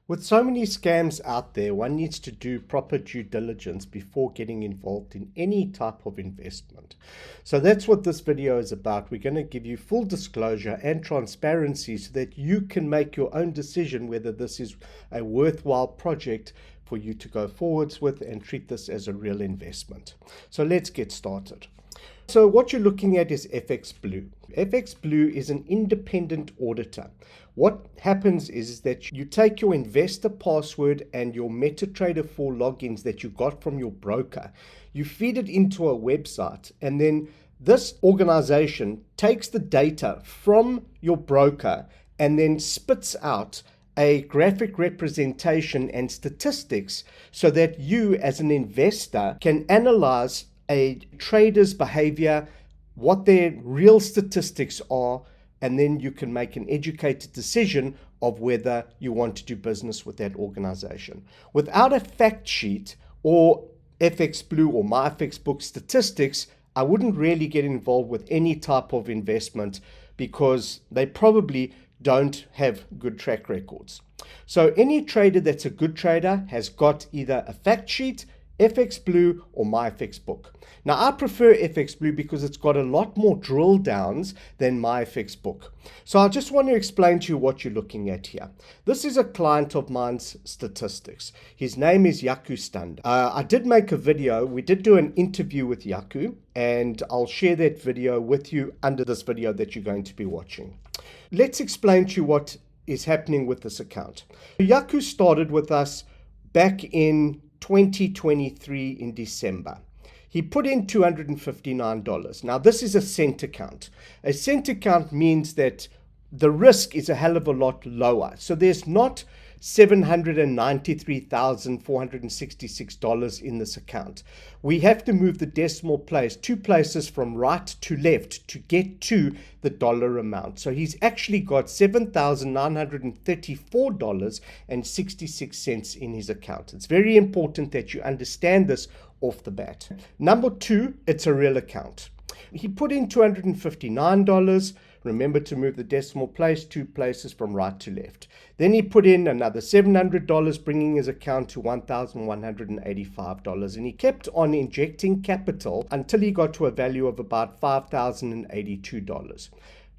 With so many scams out there, one needs to do proper due diligence before getting involved in any type of investment. So that's what this video is about. We're going to give you full disclosure and transparency so that you can make your own decision whether this is a worthwhile project for you to go forwards with and treat this as a real investment. So let's get started. So what you're looking at is FX Blue. FX Blue is an independent auditor. What happens is that you take your investor password and your MetaTrader 4 logins that you got from your broker, you feed it into a website, and then this organization takes the data from your broker and then spits out a graphic representation and statistics so that you as an investor can analyze a trader's behavior, what their real statistics are, and then you can make an educated decision of whether you want to do business with that organization. Without a fact sheet or FX Blue or MyFXBook statistics, I wouldn't really get involved with any type of investment because they probably don't have good track records. So any trader that's a good trader has got either a fact sheet, FX Blue or MyFXBook. Now I prefer FX Blue because it's got a lot more drill downs than MyFXBook. So I just want to explain to you what you're looking at here. This is a client of mine's statistics. His name is Yaku Stund. I did make a video. We did do an interview with Yaku, and I'll share that video with you under this video that you're going to be watching. Let's explain to you what is happening with this account. Yaku started with us back in 2023 in December. He put in $259. Now this is a cent account. A cent account means that the risk is a hell of a lot lower. So there's not $793,466 in this account. We have to move the decimal place 2 places from right to left to get to the dollar amount. So he's actually got $7,934.66 in his account. It's very important that you understand this off the bat. Number 2, it's a real account. He put in $259. Remember to move the decimal place 2 places from right to left. Then he put in another $700, bringing his account to $1,185. And he kept on injecting capital until he got to a value of about $5,082.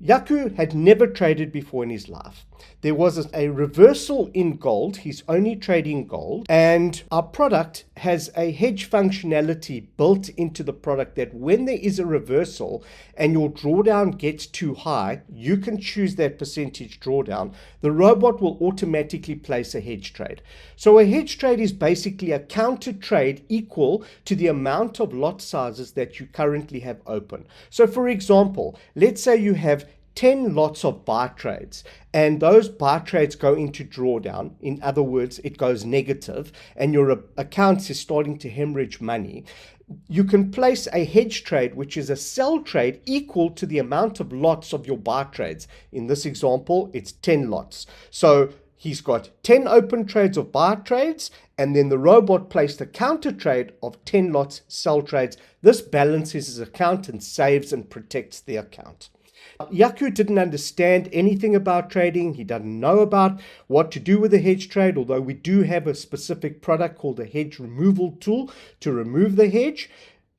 Yaku had never traded before in his life. There was a reversal in gold. He's only trading gold. And our product has a hedge functionality built into the product that when there is a reversal and your drawdown gets too high, you can choose that percentage drawdown. The robot will automatically place a hedge trade. So a hedge trade is basically a counter trade equal to the amount of lot sizes that you currently have open. So for example, let's say you have 10 lots of buy trades and those buy trades go into drawdown. In other words, it goes negative and your account is starting to hemorrhage money. You can place a hedge trade, which is a sell trade equal to the amount of lots of your buy trades. In this example, it's 10 lots. So he's got 10 open trades of buy trades, and then the robot placed a counter trade of 10 lots sell trades. This balances his account and saves and protects the account. Yaku didn't understand anything about trading. He doesn't know about what to do with a hedge trade, although we do have a specific product called a hedge removal tool to remove the hedge.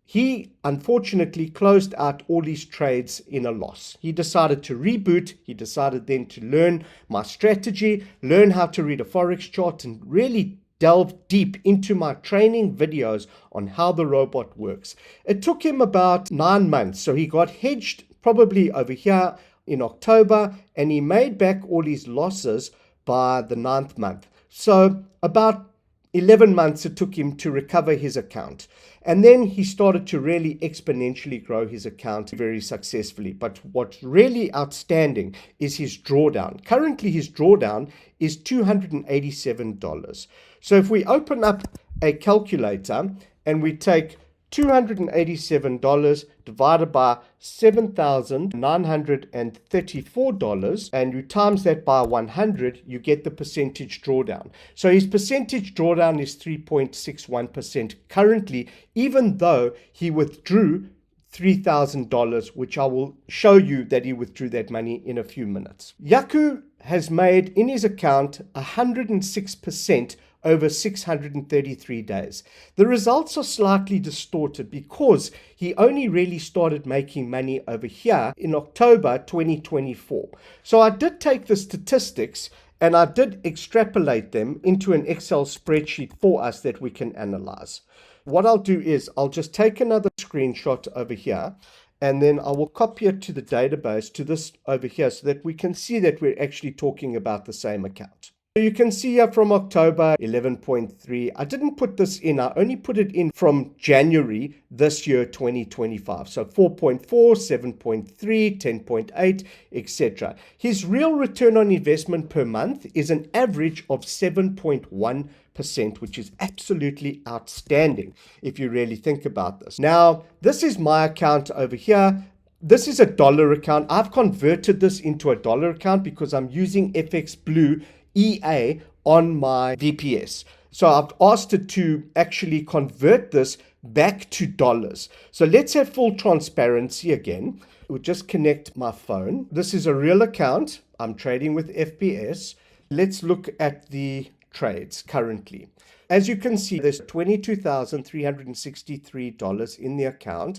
He unfortunately closed out all his trades in a loss. He decided to reboot. He decided then to learn my strategy, learn how to read a Forex chart, and really delve deep into my training videos on how the robot works. It took him about 9 months. So he got hedged probably over here in October, and he made back all his losses by the 9th month. So about 11 months it took him to recover his account. And then he started to really exponentially grow his account very successfully. But what's really outstanding is his drawdown. Currently his drawdown is $287. So if we open up a calculator and we take $287 divided by $7,934 and you times that by 100, you get the percentage drawdown. So his percentage drawdown is 3.61% currently, even though he withdrew $3,000, which I will show you that he withdrew that money in a few minutes. Yaku has made in his account 106% over 633 days. The results are slightly distorted because he only really started making money over here in October 2024. So I did take the statistics and I did extrapolate them into an Excel spreadsheet for us that we can analyze. What I'll do is I'll just take another screenshot over here, and then I will copy it to the database to this over here so that we can see that we're actually talking about the same account. So you can see here from October 11.3. I didn't put this in. I only put it in from January this year, 2025. So 4.4, 7.3, 10.8, etc. His real return on investment per month is an average of 7.1%, which is absolutely outstanding if you really think about this. Now, this is my account over here. This is a dollar account. I've converted this into a dollar account because I'm using FX Blue EA on my VPS. So I've asked it to actually convert this back to dollars. So let's have full transparency again. We'll just connect my phone. This is a real account. I'm trading with FPS. Let's look at the trades currently. As you can see, there's $22,363 in the account.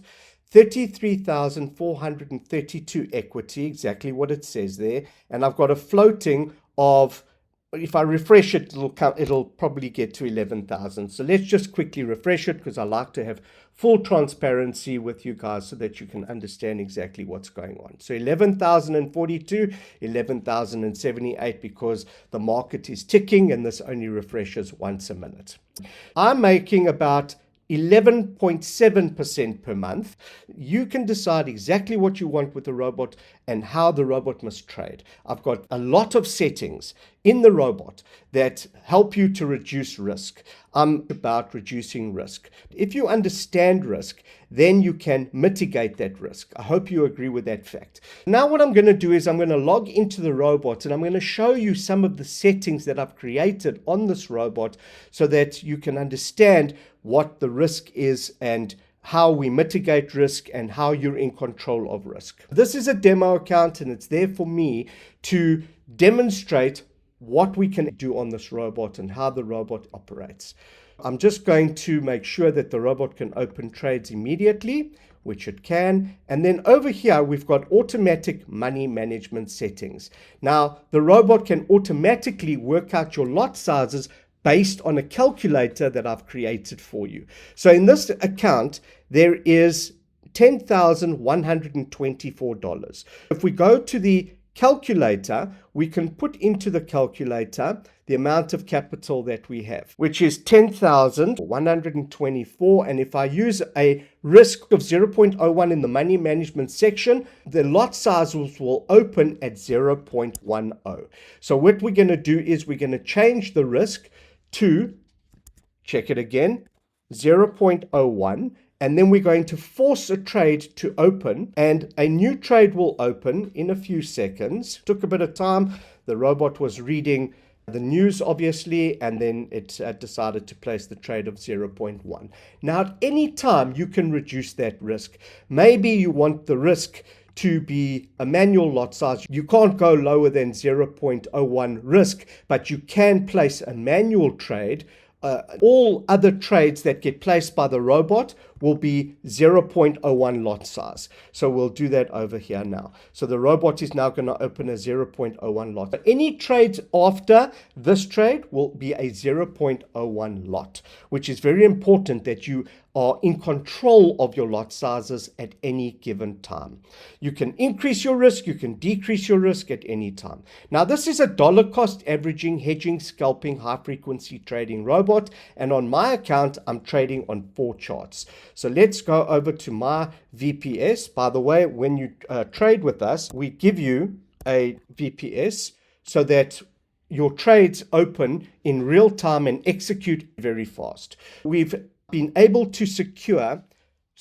33,432 equity, exactly what it says there. And I've got a floating of, if I refresh it, it'll probably get to 11,000. So let's just quickly refresh it because I like to have full transparency with you guys so that you can understand exactly what's going on. So 11,042, 11,078 because the market is ticking and this only refreshes once a minute. I'm making about 11.7% per month. You can decide exactly what you want with the robot and how the robot must trade. I've got a lot of settings in the robot that help you to reduce risk. I'm about reducing risk. If you understand risk, then you can mitigate that risk. I hope you agree with that fact. Now what I'm going to do is I'm going to log into the robot and I'm going to show you some of the settings that I've created on this robot so that you can understand what the risk is and how we mitigate risk and how you're in control of risk. This is a demo account and it's there for me to demonstrate what we can do on this robot and how the robot operates. I'm just going to make sure that the robot can open trades immediately, which it can. And then over here, we've got automatic money management settings. Now, the robot can automatically work out your lot sizes based on a calculator that I've created for you. So in this account, there is $10,124. If we go to the calculator, we can put into the calculator the amount of capital that we have, which is 10,124. And if I use a risk of 0.01 in the money management section, the lot sizes will open at 0.10. So what we're going to do is we're going to change the risk to, check it again, 0.01, and then we're going to force a trade to open, and a new trade will open in a few seconds. Took a bit of time. The robot was reading the news, obviously, and then it decided to place the trade of 0.1. Now, at any time, you can reduce that risk. Maybe you want the risk to be a manual lot size. You can't go lower than 0.01 risk, but you can place a manual trade. All other trades that get placed by the robot will be 0.01 lot size. So we'll do that over here now. So the robot is now going to open a 0.01 lot. But any trades after this trade will be a 0.01 lot, which is very important that you are in control of your lot sizes at any given time. You can increase your risk, you can decrease your risk at any time. Now, this is a dollar cost averaging, hedging, scalping, high frequency trading robot. And on my account, I'm trading on 4 charts. So let's go over to my VPS. By the way, when you trade with us, we give you a VPS so that your trades open in real time and execute very fast. We've been able to secure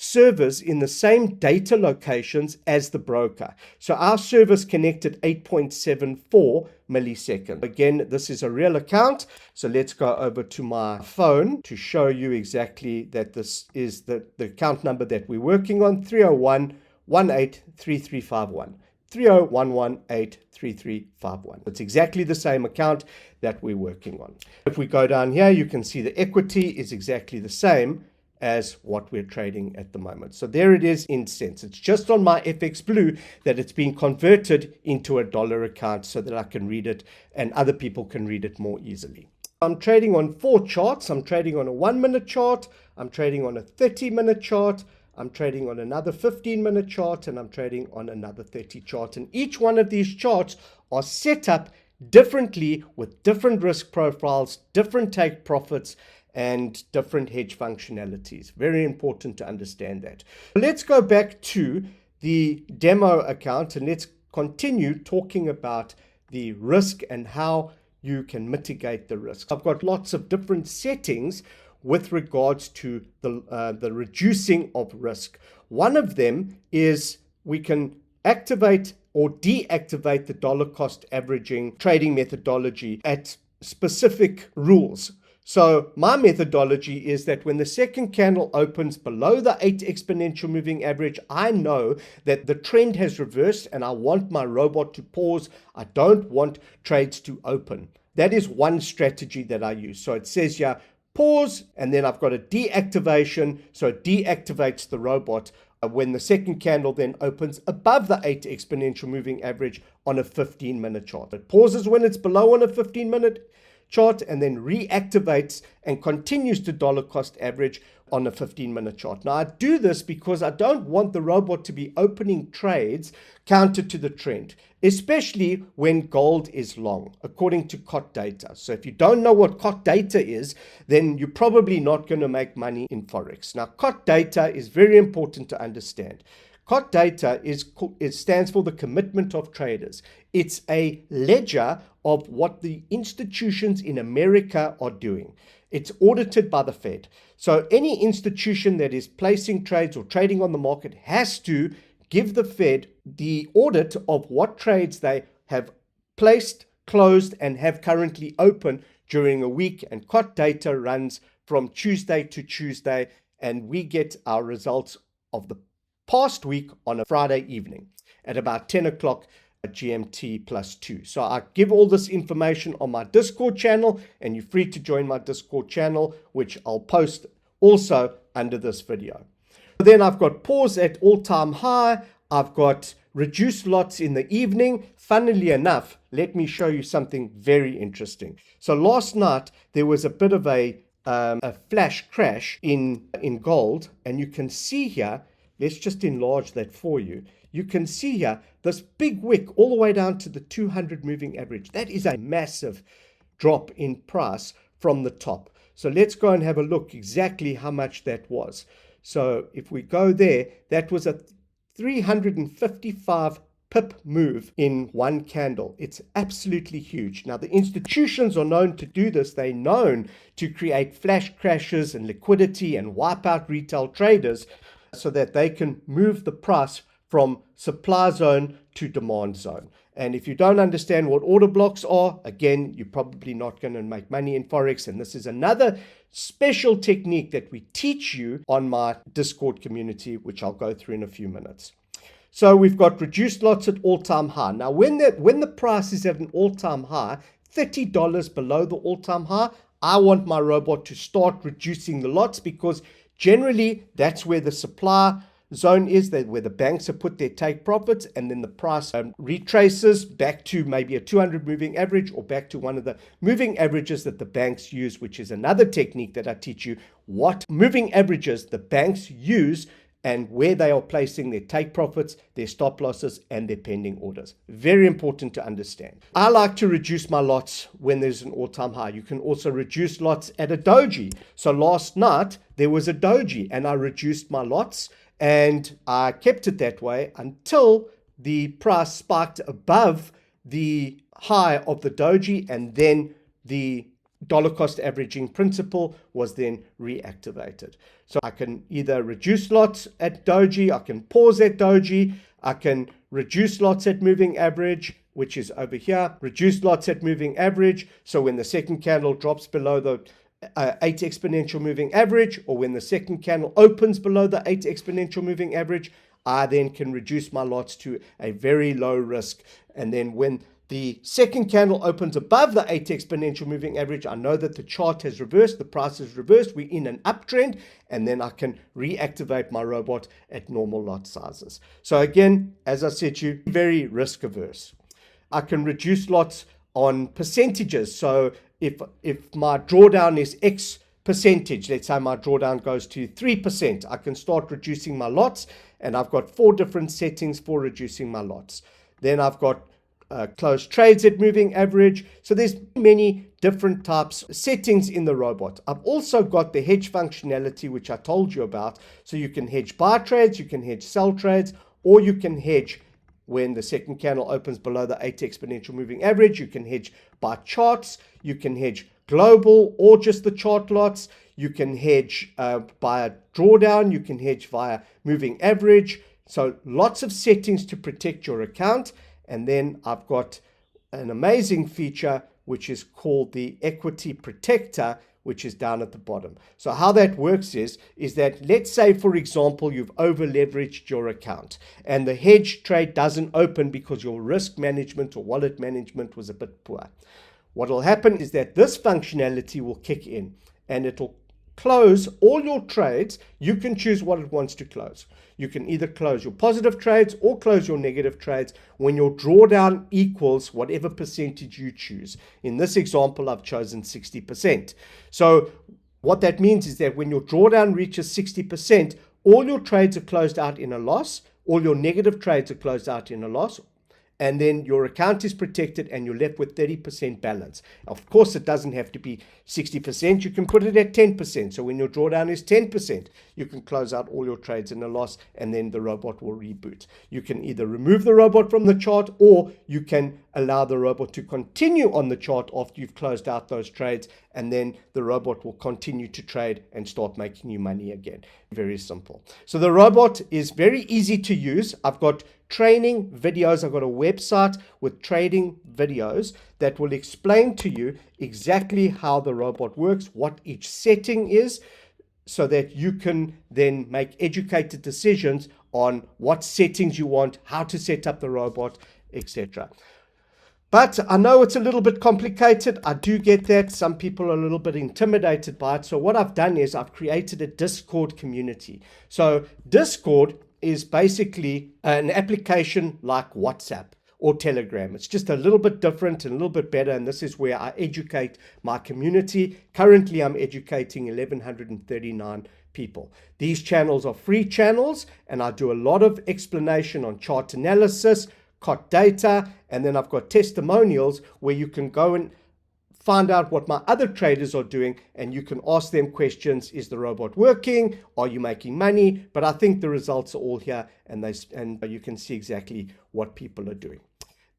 servers in the same data locations as the broker. So our servers connected 8.74 milliseconds. Again, this is a real account. So let's go over to my phone to show you exactly that this is the account number that we're working on, 301183351. 301183351. It's exactly the same account that we're working on. If we go down here, you can see the equity is exactly the same as what we're trading at the moment. So there it is in cents. It's just on my FX Blue that it's been converted into a dollar account so that I can read it and other people can read it more easily. I'm trading on 4 charts. I'm trading on a 1-minute chart. I'm trading on a 30-minute chart. I'm trading on another 15-minute chart, and I'm trading on another 30 chart. And each one of these charts are set up differently with different risk profiles, different take profits, and different hedge functionalities. Very important to understand that. Let's go back to the demo account and let's continue talking about the risk and how you can mitigate the risk. I've got lots of different settings with regards to the reducing of risk. One of them is we can activate or deactivate the dollar cost averaging trading methodology at specific rules. So my methodology is that when the second candle opens below the 8 exponential moving average, I know that the trend has reversed and I want my robot to pause. I don't want trades to open. That is one strategy that I use. So it says here, pause, and then I've got a deactivation. So it deactivates the robot when the second candle then opens above the 8 exponential moving average on a 15-minute chart. It pauses when it's below on a 15-minute chart and then reactivates and continues to dollar cost average on a 15-minute chart. Now I do this because I don't want the robot to be opening trades counter to the trend, especially when gold is long, according to COT data. So if you don't know what COT data is, then you're probably not going to make money in Forex. Now COT data is very important to understand. COT data stands for the commitment of traders. It's a ledger of what the institutions in America are doing. It's audited by the Fed. So any institution that is placing trades or trading on the market has to give the Fed the audit of what trades they have placed, closed, and have currently open during a week. And COT data runs from Tuesday to Tuesday, and we get our results of the past week on a Friday evening at about 10 o'clock GMT +2. So I give all this information on my Discord channel, and you're free to join my Discord channel, which I'll post also under this video. Then I've got pause at all-time high. I've got reduced lots in the evening. Funnily enough, let me show you something very interesting. So last night there was a bit of a flash crash in gold, and you can see here, let's just enlarge that for you. You can see here this big wick all the way down to the 200 moving average. That is a massive drop in price from the top. So let's go and have a look exactly how much that was. So if we go there, that was a 355 pip move in one candle. It's absolutely huge. Now, the institutions are known to do this. They're known to create flash crashes and liquidity and wipe out retail traders so that they can move the price from supply zone to demand zone. And if you don't understand what order blocks are, again, you're probably not going to make money in Forex. And this is another special technique that we teach you on my Discord community, which I'll go through in a few minutes. So we've got reduced lots at all-time high. Now, when the price is at an all-time high, $30 below the all-time high, I want my robot to start reducing the lots, because generally that's where the supply zone is, that where the banks have put their take profits, and then the price retraces back to maybe a 200 moving average or back to one of the moving averages that the banks use, which is another technique that I teach you, what moving averages the banks use and where they are placing their take profits, their stop losses, and their pending orders. Very important to understand. I like to reduce my lots when there's an all-time high. You can also reduce lots at a doji. So last night there was a doji and I reduced my lots, and I kept it that way until the price spiked above the high of the doji, and then the dollar cost averaging principle was then reactivated. So I can either reduce lots at doji, I can pause at doji, I can reduce lots at moving average, which is over here, reduce lots at moving average. So when the second candle drops below the 8 exponential moving average, or when the second candle opens below the 8 exponential moving average, I then can reduce my lots to a very low risk. And then when the second candle opens above the 8 exponential moving average, I know that the chart has reversed, the price has reversed, we're in an uptrend, and then I can reactivate my robot at normal lot sizes. So again, as I said to you, very risk averse. I can reduce lots on percentages. So if my drawdown is X percentage, let's say my drawdown goes to 3%, I can start reducing my lots, and I've got 4 different settings for reducing my lots. Then I've got closed trades at moving average. So there's many different types of settings in the robot. I've also got the hedge functionality, which I told you about. So you can hedge buy trades, you can hedge sell trades, or you can hedge when the second candle opens below the 8 exponential moving average. You can hedge by charts, you can hedge global or just the chart lots, you can hedge by a drawdown, you can hedge via moving average. So lots of settings to protect your account. And then I've got an amazing feature which is called the equity protector, which is down at the bottom. So how that works is that, let's say, for example, you've over leveraged your account and the hedge trade doesn't open because your risk management or wallet management was a bit poor. What will happen is that this functionality will kick in and it'll close all your trades. You can choose what it wants to close. You can either close your positive trades or close your negative trades when your drawdown equals whatever percentage you choose. In this example, I've chosen 60%. So what that means is that when your drawdown reaches 60%, all your trades are closed out in a loss, all your negative trades are closed out in a loss, and then your account is protected and you're left with 30% balance. Of course, it doesn't have to be 60%. You can put it at 10%. So when your drawdown is 10%, you can close out all your trades in a loss and then the robot will reboot. You can either remove the robot from the chart or you can allow the robot to continue on the chart after you've closed out those trades, and then the robot will continue to trade and start making you money again. Very simple. So the robot is very easy to use. I've got training videos. I've got a website with trading videos that will explain to you exactly how the robot works, what each setting is, so that you can then make educated decisions on what settings you want, how to set up the robot, etc. But I know it's a little bit complicated. I do get that. Some people are a little bit intimidated by it. So what I've done is I've created a Discord community. So Discord is basically an application like WhatsApp or Telegram. It's just a little bit different and a little bit better, and this is where I educate my community. Currently, I'm educating 1,139 people. These channels are free channels, and I do a lot of explanation on chart analysis, COT data, and then I've got testimonials where you can go and find out what my other traders are doing, and you can ask them questions. Is the robot working? Are you making money? But I think the results are all here, and you can see exactly what people are doing.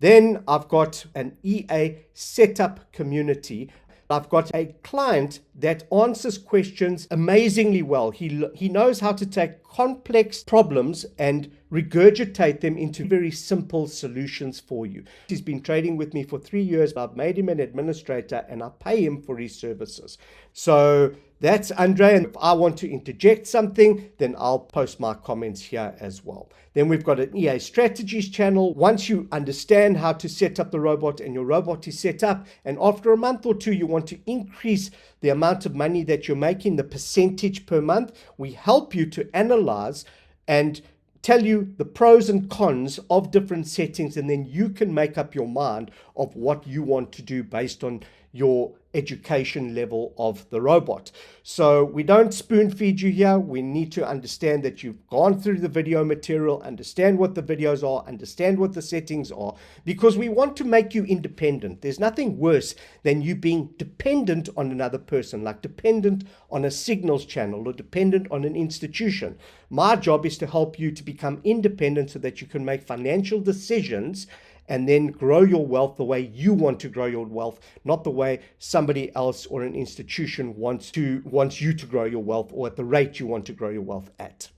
Then I've got an EA setup community. I've got a client that answers questions amazingly well. He knows how to take complex problems and regurgitate them into very simple solutions for you. He's been trading with me for 3 years. I've made him an administrator and I pay him for his services. So that's Andre. And if I want to interject something, then I'll post my comments here as well. Then we've got an EA strategies channel. Once you understand how to set up the robot and your robot is set up, and after a month or two, you want to increase the amount of money that you're making, the percentage per month, we help you to analyze and tell you the pros and cons of different settings, and then you can make up your mind of what you want to do based on your education level of the robot. So we don't spoon feed you here. We need to understand that you've gone through the video material, understand what the videos are, understand what the settings are, because we want to make you independent. There's nothing worse than you being dependent on another person, like dependent on a signals channel or dependent on an institution. My job is to help you to become independent so that you can make financial decisions and then grow your wealth the way you want to grow your wealth, not the way somebody else or an institution wants you to grow your wealth, or at the rate you want to grow your wealth at.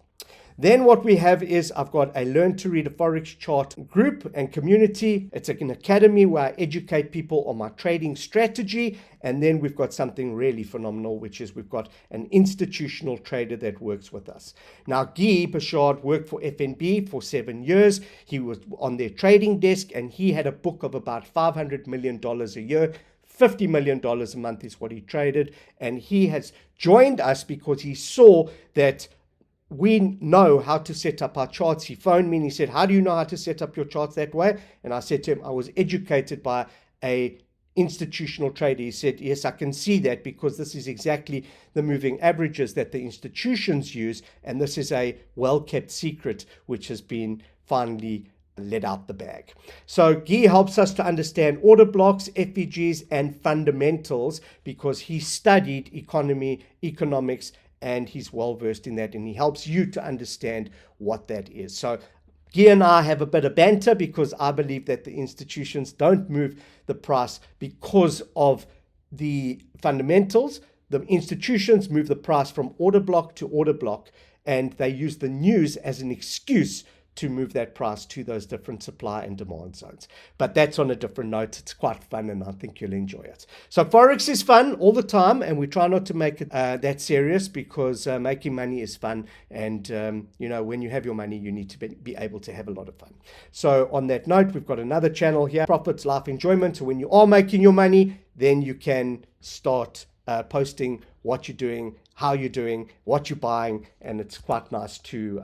Then what we have is I've got a Learn to Read a Forex Chart group and community. It's an academy where I educate people on my trading strategy. And then we've got something really phenomenal, which is we've got an institutional trader that works with us. Now, Guy Bouchard worked for FNB for 7 years. He was on their trading desk, and he had a book of about $500 million a year. $50 million a month is what he traded. And he has joined us because he saw that we know how to set up our charts. He phoned me and he said, how do you know how to set up your charts that way? And I said to him, I was educated by a institutional trader. He said, yes, I can see that, because this is exactly the moving averages that the institutions use. And this is a well-kept secret, which has been finally let out the bag. So Guy helps us to understand order blocks, FVGs, and fundamentals, because he studied economics, and he's well versed in that, and he helps you to understand what that is. So Guy and I have a bit of banter, because I believe that the institutions don't move the price because of the fundamentals. The institutions move the price from order block to order block, and they use the news as an excuse to move that price to those different supply and demand zones. But that's on a different note. It's quite fun, and I think you'll enjoy it. So Forex is fun all the time, and we try not to make it that serious, because making money is fun. And, when you have your money, you need to be able to have a lot of fun. So on that note, we've got another channel here, Profits, Life Enjoyment. So when you are making your money, then you can start posting what you're doing, how you're doing, what you're buying, and it's quite nice to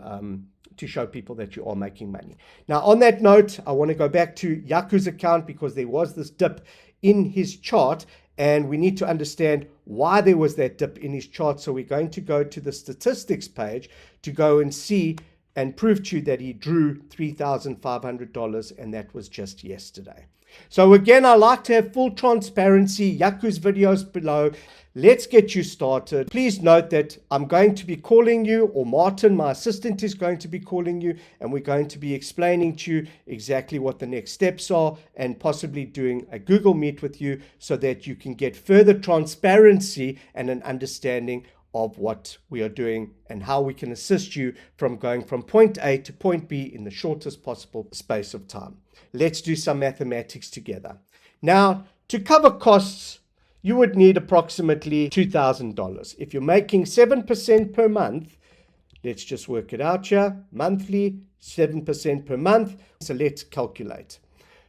show people that you are making money. Now, on that note, I want to go back to Yaku's account, because there was this dip in his chart, and we need to understand why there was that dip in his chart. So we're going to go to the statistics page to go and see and prove to you that he drew $3,500, and that was just yesterday. So again, I like to have full transparency. Yaku's videos below. Let's get you started. Please note that I'm going to be calling you, or Martin, my assistant, is going to be calling you, and we're going to be explaining to you exactly what the next steps are, and possibly doing a Google Meet with you, so that you can get further transparency and an understanding of what we are doing and how we can assist you from going from point A to point B in the shortest possible space of time. Let's do some mathematics together. Now, to cover costs, you would need approximately $2,000. If you're making 7% per month, let's just work it out here. Monthly, 7% per month. So let's calculate.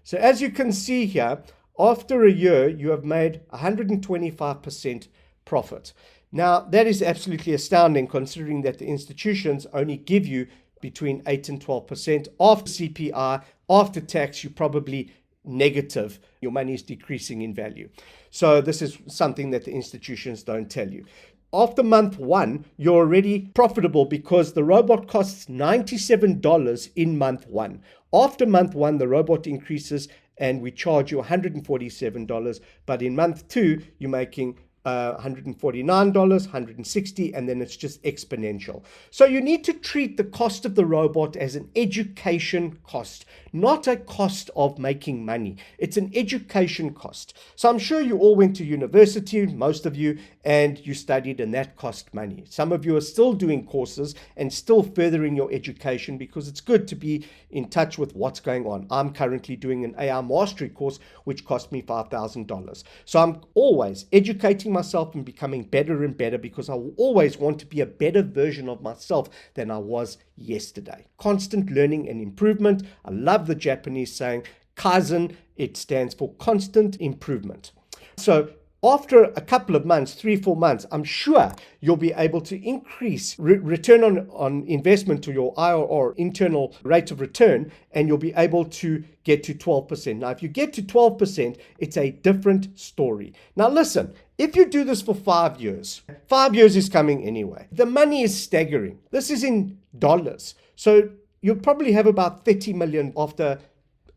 So as you can see here, after a year, you have made 125% profit. Now, that is absolutely astounding, considering that the institutions only give you between 8 and 12%. After CPI, after tax, you're probably negative. Your money is decreasing in value. So this is something that the institutions don't tell you. After month one, you're already profitable, because the robot costs $97 in month one. After month one, the robot increases and we charge you $147. But in month two, you're making $149, $160, and then it's just exponential. So you need to treat the cost of the robot as an education cost, not a cost of making money. It's an education cost. So I'm sure you all went to university, most of you, and you studied, and that cost money. Some of you are still doing courses and still furthering your education, because it's good to be in touch with what's going on. I'm currently doing an AI mastery course, which cost me $5,000. So I'm always educating myself and becoming better and better, because I will always want to be a better version of myself than I was yesterday. Constant learning and improvement. I love the Japanese saying Kaizen. It stands for constant improvement. So after a couple of months, 3-4 months, I'm sure you'll be able to increase return on investment, to your IRR, internal rate of return, and you'll be able to get to 12%. Now, if you get to 12%, it's a different story. Now, listen, if you do this for 5 years, 5 years is coming anyway. The money is staggering. This is in dollars. So you'll probably have about 30 million after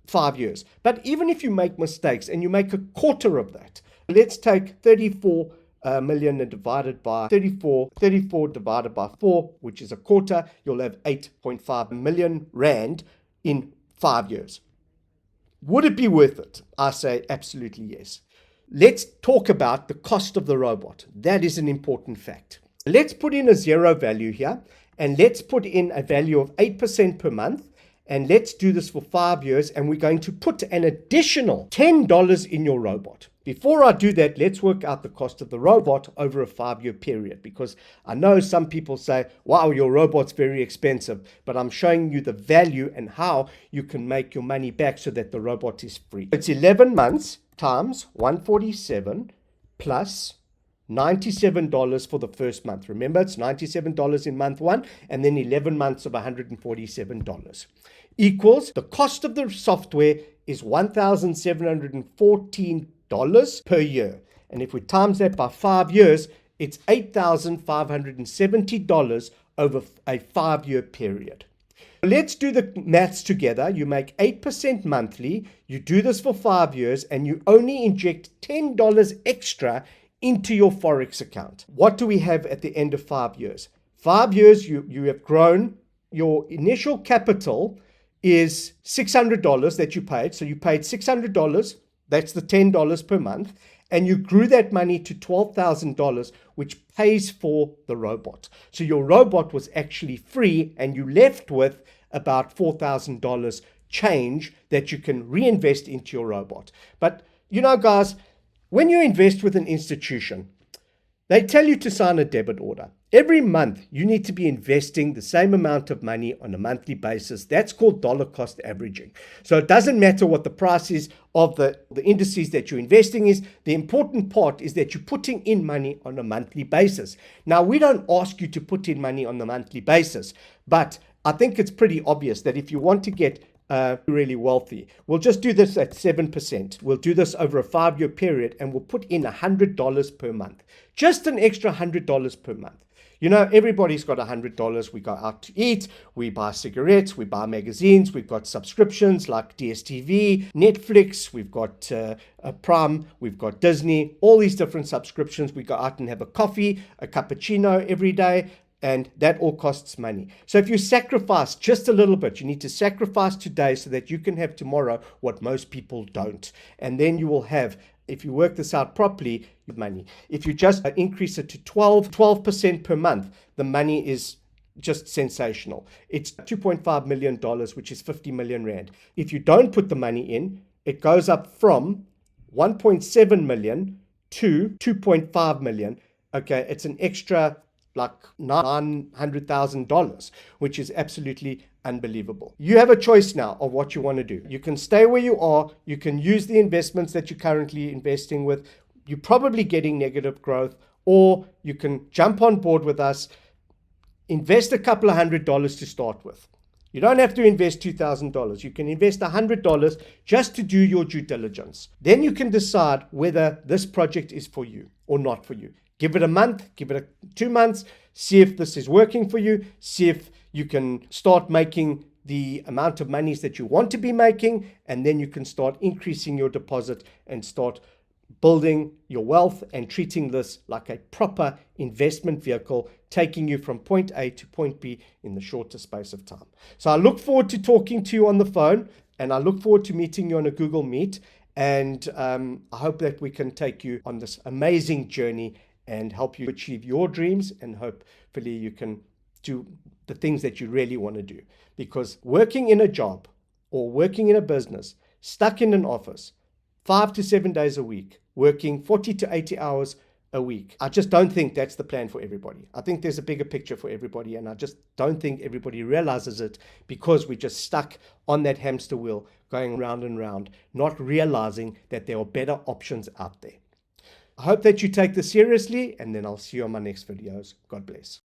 5 years. But even if you make mistakes and you make a quarter of that, let's take 34 million and divided by 34 divided by 4, which is a quarter. You'll have 8.5 million rand in 5 years. Would it be worth it? I say absolutely yes. Let's talk about the cost of the robot. That is an important fact. Let's put in a zero value here, and let's put in a value of 8% per month, and let's do this for 5 years, and we're going to put an additional $10 in your robot. Before I do that, let's work out the cost of the robot over a 5-year period, because I know some people say, wow, your robot's very expensive, but I'm showing you the value and how you can make your money back so that the robot is free. It's 11 months times 147 plus $97 for the first month. Remember, it's $97 in month 1, and then 11 months of $147 equals the cost of the software is $1,714 per year. And if we times that by 5 years, it's $8,570 over a 5-year period. Let's do the maths together. You make 8% monthly, you do this for 5 years, and you only inject $10 extra into your Forex account. What do we have at the end of 5 years? 5 years, you have grown. Your initial capital is $600 that you paid. So you paid $600. That's the $10 per month. And you grew that money to $12,000, which pays for the robot. So your robot was actually free, and you left with about $4,000 change that you can reinvest into your robot. But you know, guys, when you invest with an institution, they tell you to sign a debit order. Every month, you need to be investing the same amount of money on a monthly basis. That's called dollar cost averaging. So it doesn't matter what the price is of the indices that you're investing is. The important part is that you're putting in money on a monthly basis. Now, we don't ask you to put in money on a monthly basis, but I think it's pretty obvious that if you want to get really wealthy, we'll just do this at 7%. We'll do this over a 5-year period, and we'll put in $100 per month. Just an extra $100 per month. You know, everybody's got $100. We go out to eat, we buy cigarettes, we buy magazines, we've got subscriptions like DSTV, Netflix, we've got Prime, we've got Disney, all these different subscriptions. We go out and have a coffee, a cappuccino every day, and that all costs money. So if you sacrifice just a little bit, you need to sacrifice today so that you can have tomorrow what most people don't. And then you will have, if you work this out properly, money. If you just increase it to 12% per month, the money is just sensational. It's $2.5 million, which is 50 million rand. If you don't put the money in, it goes up from 1.7 million to 2.5 million. Okay, it's an extra like $900,000, which is absolutely unbelievable. You have a choice now of what you want to do. You can stay where you are. You can use the investments that you're currently investing with. You're probably getting negative growth, or you can jump on board with us, invest a couple of $100 to start with. You don't have to invest $2,000. You can invest $100 just to do your due diligence. Then you can decide whether this project is for you or not for you. Give it a month, give it 2 months, see if this is working for you, see if you can start making the amount of monies that you want to be making, and then you can start increasing your deposit and start building your wealth and treating this like a proper investment vehicle, taking you from point A to point B in the shortest space of time. So I look forward to talking to you on the phone, and I look forward to meeting you on a Google Meet, and I hope that we can take you on this amazing journey and help you achieve your dreams, and hopefully you can do the things that you really want to do. Because working in a job or working in a business, stuck in an office, 5 to 7 days a week, working 40 to 80 hours a week, I just don't think that's the plan for everybody. I think there's a bigger picture for everybody, and I just don't think everybody realizes it, because we're just stuck on that hamster wheel going round and round, not realizing that there are better options out there. I hope that you take this seriously, and then I'll see you on my next videos. God bless.